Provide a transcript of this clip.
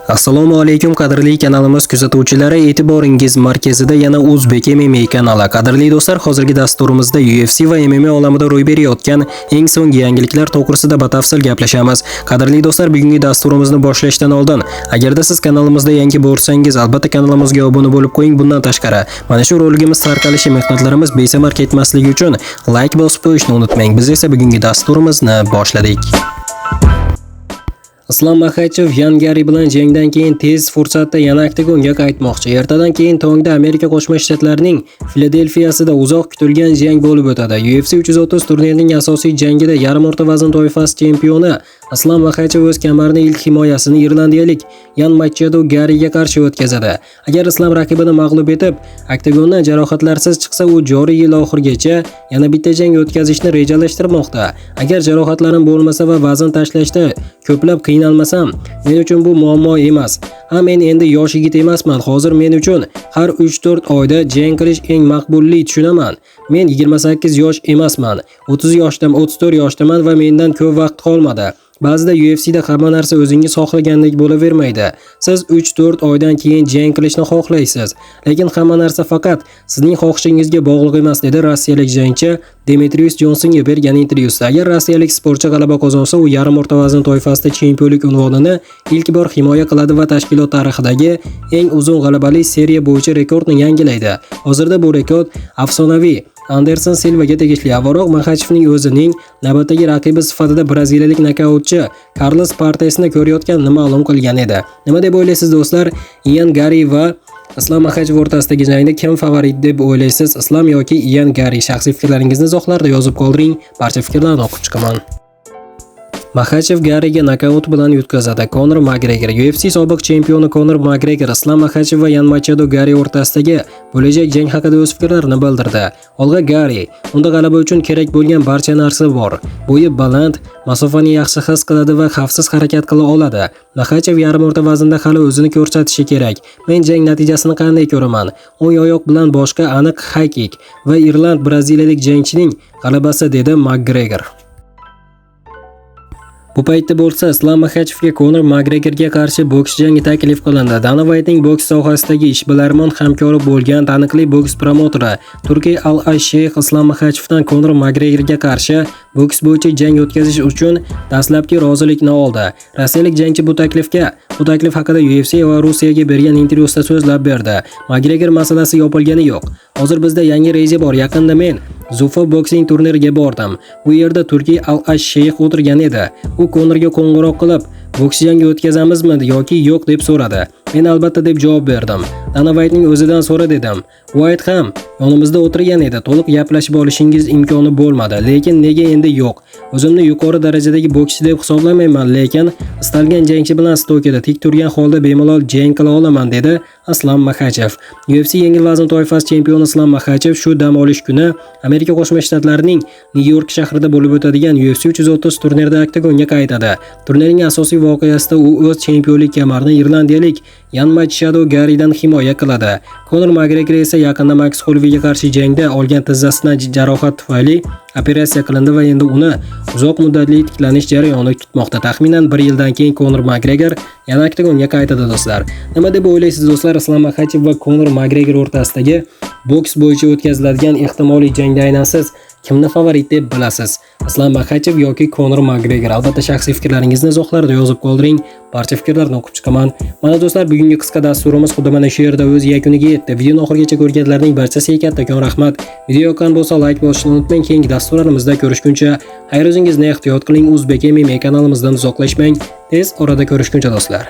Assalomu alaykum qadrli kanalimiz kuzatuvchilari, e'tiboringiz markazida yana O'zbek MMA kanali. Qadrli do'stlar, hozirgi dasturimizda UFC va MMA olamida ro'y berayotgan eng so'nggi yangiliklar to'g'risida batafsil gaplashamiz. Qadrli do'stlar, bugungi dasturimizni boshlashdan oldin, agarda siz kanalimizda yangi bo'lsangiz, albatta kanalimizga obuna bo'lib qo'ying. Bundan tashqari, mana shu roligimiz tarqalishi mehnatlarimiz besamar ketmasligi uchun like bosib qo'yishni unutmang. Biz esa bugungi dasturimizni boshladik. Islom Makhachev Yan Gari bilan jangdan keyin tez fursatda yana oktagonga qaytmoqchi. Ertadan keyin tongda Amerika Qo'shma Shtatlarining Filadelfiyasida uzoq kutilgan jang bo'lib o'tadi. UFC 330 turnirining asosiy jangida yarim o'rta vazn toifasi chempioni Islom Makhachev o'z kamarini ilk himoyasini irlandiyalik Yan Machado Gariga qarshi o'tkazadi. Agar Islom raqibini mag'lub etib, oktagondan jarohatlarsiz chiqsa, u joriy yil oxirigacha yana bitta jang o'tkazishni rejalashtirmoqda. Agar jarohatlarim bo'lmasa va vazn tashlashda ko'plab qiynalmasam, men uchun bu muammo emas. Men endi yosh yigit emasman. Hozir men uchun har 3-4 oyda jang qilish eng maqbulli, tushunaman. Men 28 yosh emasman. 30 yoshdaman, 34 yoshdaman va mendan ko'p vaqt qolmadi. Ba'zida UFC'da hamma narsa o'zingiz xohlagandek bo'lavermaydi. Siz 3-4 oydan keyin jang qilishni xohlaysiz, lekin hamma narsa faqat sizning xohishingizga bog'liq emas, dedi rossiyalik jangchi Demetrius Johnsonga bergan intervyusida. Agar rossiyalik sportchi g'alaba qozonsa, u yarim o'rta vazn toifasida chempionlik unvonini ilk bor himoya qiladi va tashkilot tarixidagi eng uzun g'alabali seriya bo'yicha rekordni yangilaydi. Hozirda bu rekord afsonaviy Anderson Silvaga tegishli. Avvalroq Makhachevning o'zining navbatdagi raqibi sifatida braziliyalik nokautchi Carlos Partesni ko'rayotganini ma'lum qilgan edi. Nima deb o'ylaysiz do'stlar? Yan Gari va Islom Makhachev o'rtasidagi jangda kim favorit deb o'ylaysiz? Islom yoki Yan Gari? Shaxsiy fikrlaringizni izohlarda yozib qoldiring. Barcha fikrlarni o'qib chiqaman. Makhachev Gariga nokaut bilan yutqazadi. Conor Makgregor. UFC sobiq chempioni Conor Makgregor Islom Makhachev va Yan Machado Gari o'rtasidagi bo'lajak jang haqida o'z fikrlarini bildirdi. Olg'a Gari, unda g'alaba uchun kerak bo'lgan barcha narsa bor. Bo'yi baland, masofani yaxshi his qiladi va xavfsiz harakat qila oladi. Makhachev yarim o'rta vaznda hali o'zini ko'rsatishi kerak. Men jang natijasini qanday ko'raman? O'ng oyoq bilan boshqa aniq high-kick va Irland braziliyalik jangchining g'alabasi, dedi Makgregor. Bu paytda bo'lsa, Islom Makhachevga Conor Makgregorga qarshi boks jangi taklif qilindi. Dana Whitening boks sohasidagi ishbilarmon hamkori bo'lgan taniqli boks promoteri Turkiy Al-Sheyx Islom Makhachevdan Conor Makgregorga qarshi boks bo'yicha jang o'tkazish uchun dastlabki rozilikni oldi. Rossiyalik jangchi bu taklif haqida UFC va Rossiyaga bergan intervyusida so'zlab berdi. Makgregor masalasi yopilgani yo'q. Hozir bizda yangi reja bor. Yaqinda men Zuffa boksing turniriga bordim. Bu yerda Turkiy Al-Sheyx o'tirgan edi. U Conorga qo'ng'iroq qilib, boks jangi o'tkazamizmi yoki yo'q deb so'radi. Men albatta deb javob berdim. Dana Whitening o'zidan so'ra dedim. White ham yonimizda o'tirgan edi. To'liq gaplashib olishingiz imkoni bo'lmadi, lekin nega endi yo'q? O'zimni yuqori darajadagi bokschi deb hisoblamayman, lekin istalgan jangchi bilan stokada tik turgan holda bemalol jang qila olaman, dedi Islom Makhachev. UFC yengil vazn toifasi chempioni Islom Makhachev shu dam olish kuni Amerika Qo'shma Shtatlarining Nyu-York shahrida bo'lib o'tadigan UFC 330 turnirida oktagonga qaytadi. Turnirning asosiy voqeasida u o'z chempionlik kamarini irlandiyalik Yan Machado Garidan himoya qiladi. Conor Makgregor esa yaqinda Max Hollowayga qarshi jangda olgan tizzasidan jarohat tufayli operatsiya qilindi va endi uni uzoq muddatli tiklanish jarayoni kutmoqda. Taxminan 1 yildan keyin Conor Makgregor yana oktagonga qaytadi do'stlar. Nima deb o'ylaysiz do'stlar? Islom Makhachev va Conor Makgregor o'rtasidagi boks bo'yicha o'tkaziladigan ehtimoliy jangda aynan siz kimni favorit deb bilasiz? Islom Makhachev yoki Conor Makgregor? Albatta shaxsiy fikrlaringizni izohlarda yozib qoldiring. Barcha fikrlarni o'qib chiqaman. Mana do'stlar, bugungi qisqa dasturimiz xuddi mana shu yerda o'z yakuniga yetdi. Videoni oxirigacha ko'rganlarning barchasiga kattakon rahmat. Video yoqqan bo'lsa like bosishni unutmang. Keyingi dasturlarimizda ko'rishguncha xayr, o'zingizni ehtiyot qiling. O'zbek MMA kanalimizdan uzoqlashmang. Tez orada ko'rishguncha do'stlar.